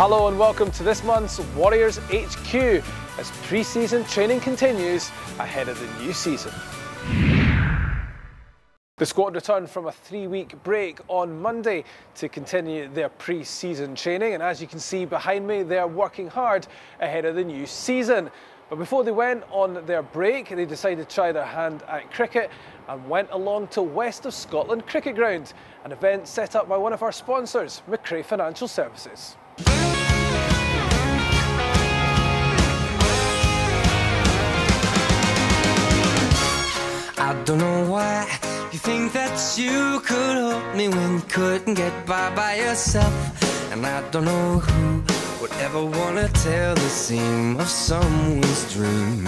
Hello and welcome to this month's Warriors HQ as pre-season training continues ahead of the new season. The squad returned from a 3-week break on Monday to continue their pre-season training, and as you can see behind me, they are working hard ahead of the new season. But before they went on their break, they decided to try their hand at cricket and went along to West of Scotland Cricket Ground, an event set up by one of our sponsors, Macron Financial Services. I don't know why you think that you could help me when you couldn't get by yourself. And I don't know who would ever want to tell the seam of someone's dream.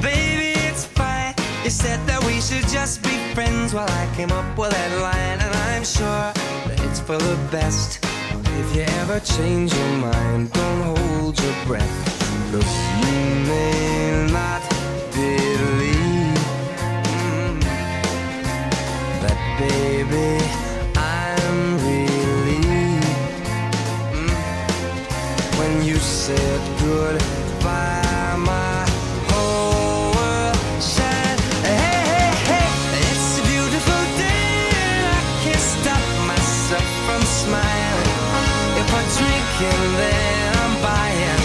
Baby, it's fine. You said that we should just be friends. Well, I came up with that line, and I'm sure that it's for the best. If you ever change your mind, don't hold your breath. Look, you may not believe that, baby, I'm relieved when you said goodbye. My whole world shined. Hey, hey, hey, it's a beautiful day, and I can't stop myself from smiling. If I drink and then I'm buying,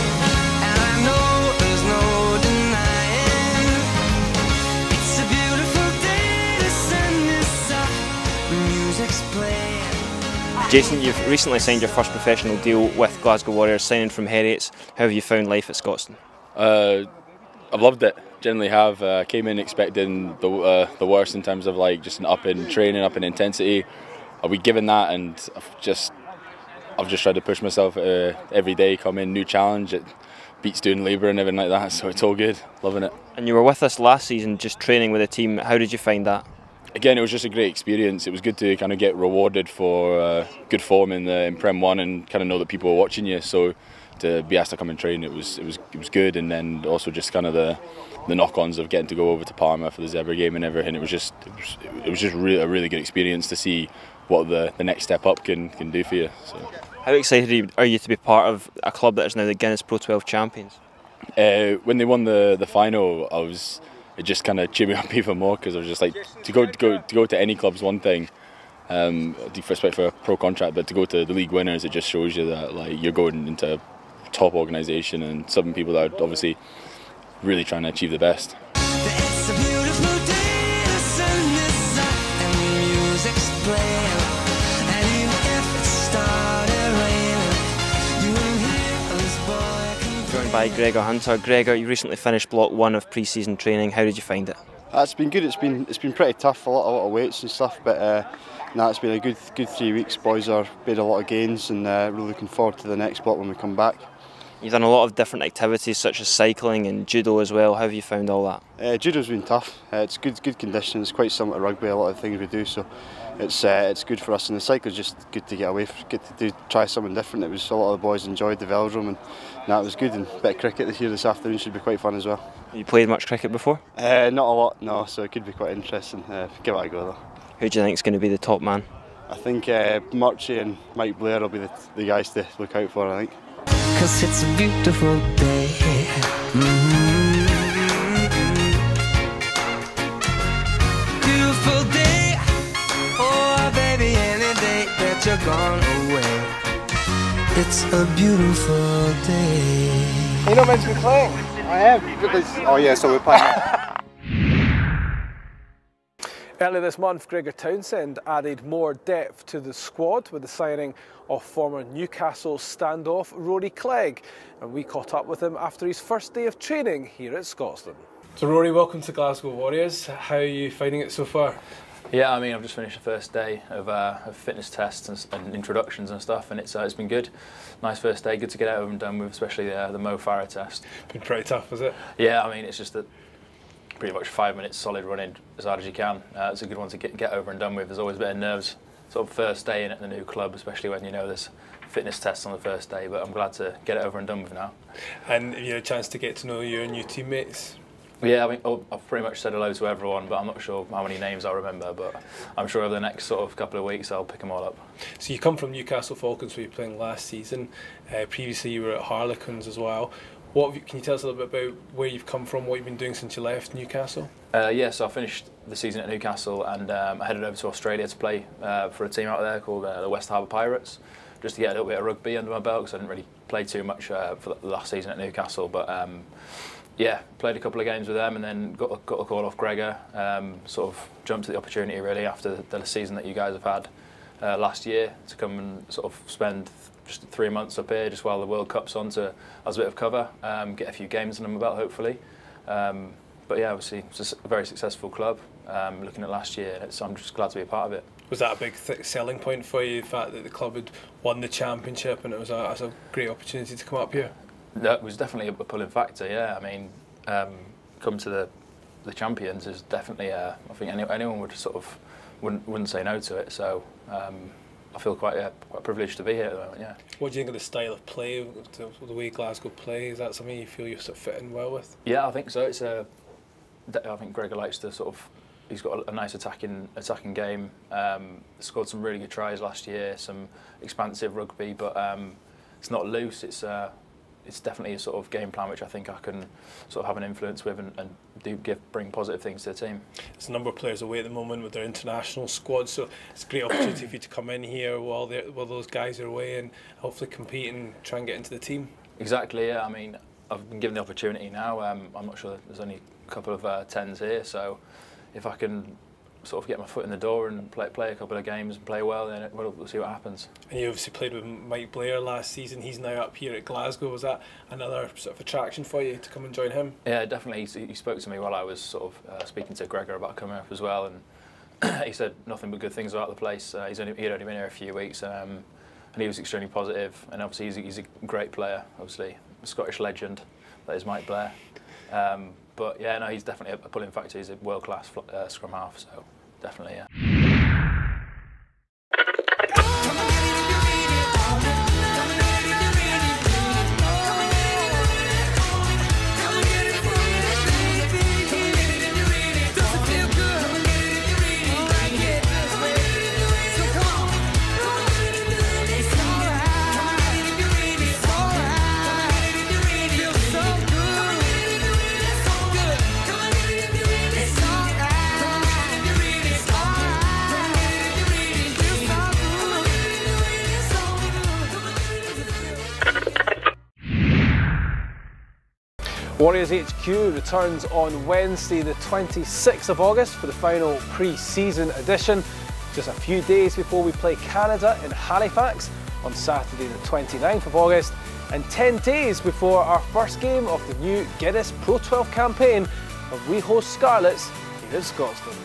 and I know there's no denying. It's a beautiful day, the sun is up, the music's playing. Jason, you've recently signed your first professional deal with Glasgow Warriors, signing from Heriots. How have you found life at Scotstoun? I've loved it. Generally have. Came in expecting the worst in terms of like just an up in training, up in intensity. We given that, and I've just tried to push myself every day. Come in, new challenge. It beats doing labour and everything like that. So it's all good. Loving it. And you were with us last season, just training with the team. How did you find that? Again, it was just a great experience. It was good to kind of get rewarded for good form in Prem 1 and kind of know that people were watching you. So to be asked to come and train, it was good. And then also just kind of the knock-ons of getting to go over to Parma for the Zebra game and everything. It was just a really good experience to see what the next step up can do for you. So. How excited are you to be part of a club that is now the Guinness Pro 12 champions? When they won the final, it just kind of cheered me up even more, because I was just like, to go to any club's one thing, respect for a pro contract, but to go to the league winners, it just shows you that like you're going into a top organisation and some people that are obviously really trying to achieve the best. It's a beautiful day, the sun is up and the music's playing. And even if it started raining, you wouldn't hear this boy complain. Joined by Gregor Hunter. Gregor, you recently finished block 1 of pre-season training. How did you find it? It's been good. It's been pretty tough, a lot of weights and stuff, but it's been a good 3 weeks. Boys are made a lot of gains, and really looking forward to the next block when we come back. You've done a lot of different activities such as cycling and judo as well. How have you found all that? Judo's been tough. It's good conditions. It's quite similar to rugby, a lot of the things we do, so it's good for us. And the cycle's just good to get away, try something different. It was a lot of the boys enjoyed the velodrome, and it was good. And a bit of cricket here this afternoon should be quite fun as well. Have you played much cricket before? Not a lot, no. So it could be quite interesting. Give it a go though. Who do you think is going to be the top man? I think Murchie and Mike Blair will be the guys to look out for, I think. 'Cause it's a beautiful day. Beautiful day. Oh, baby, any day that you're gone away. It's a beautiful day. You're not meant to be playing. I am. Oh yeah, so we're playing. Earlier this month, Gregor Townsend added more depth to the squad with the signing of former Newcastle standoff Rory Clegg, and we caught up with him after his first day of training here at Scotstoun. So Rory, welcome to Glasgow Warriors. How are you finding it so far? Yeah, I mean, I've just finished the first day of fitness tests and introductions and stuff, and it's been good. Nice first day, good to get over and done with, especially the Mo Farah test. Been pretty tough, was it? Yeah, I mean, it's just that pretty much 5 minutes solid running as hard as you can. It's a good one to get over and done with. There's always a bit of nerves, sort of first day in at the new club, especially when you know there's fitness tests on the first day, but I'm glad to get it over and done with now. And you had a chance to get to know your new teammates? Yeah, I mean, I've pretty much said hello to everyone, but I'm not sure how many names I'll remember, but I'm sure over the next sort of couple of weeks I'll pick them all up. So you come from Newcastle Falcons, where you were playing last season. Previously you were at Harlequins as well. Can you tell us a little bit about where you've come from, what you've been doing since you left Newcastle? Yeah, so I finished the season at Newcastle and I headed over to Australia to play for a team out there called the West Harbour Pirates, just to get a little bit of rugby under my belt, because I didn't really play too much for the last season at Newcastle. But yeah, played a couple of games with them and then got a call off Gregor. Sort of jumped at the opportunity really after the season that you guys have had last year, to come and sort of spend just 3 months up here just while the World Cup's on, as a bit of cover, get a few games under my belt hopefully. But yeah, obviously it's a very successful club. Looking at last year, I'm just glad to be a part of it. Was that a big selling point for you, the fact that the club had won the championship and it was a great opportunity to come up here? No, it was definitely a pulling factor, yeah. I mean, come to the champions is definitely, I think anyone would sort of wouldn't say no to it. So I feel quite privileged to be here at the moment, yeah. What do you think of the style of play, the way Glasgow play? Is that something you feel you're sort of fitting well with? Yeah, I think so. I think Gregor likes to sort of, he's got a nice attacking game. Scored some really good tries last year, some expansive rugby, but it's not loose. It's definitely a sort of game plan which I think I can sort of have an influence with and bring positive things to the team. There's a number of players away at the moment with their international squad, so it's a great opportunity for you to come in here while those guys are away and hopefully compete and try and get into the team. Exactly, yeah. I mean, I've been given the opportunity now. I'm not sure, there's only a couple of 10s here, so if I can sort of get my foot in the door and play a couple of games and play well, then we'll see what happens. And you obviously played with Mike Blair last season. He's now up here at Glasgow. Was that another sort of attraction for you to come and join him? Yeah, definitely. He spoke to me while I was sort of speaking to Gregor about coming up as well, and he said nothing but good things about the place. He'd only been here a few weeks, and he was extremely positive. And obviously he's a great player. Obviously a Scottish legend, that is Mike Blair. But yeah, no, he's definitely a pulling factor. He's a world-class scrum half, so definitely, yeah. Warriors HQ returns on Wednesday the 26th of August for the final pre-season edition. Just a few days before we play Canada in Halifax on Saturday the 29th of August, and 10 days before our first game of the new Guinness Pro 12 campaign, when we host Scarlets here in Scotland.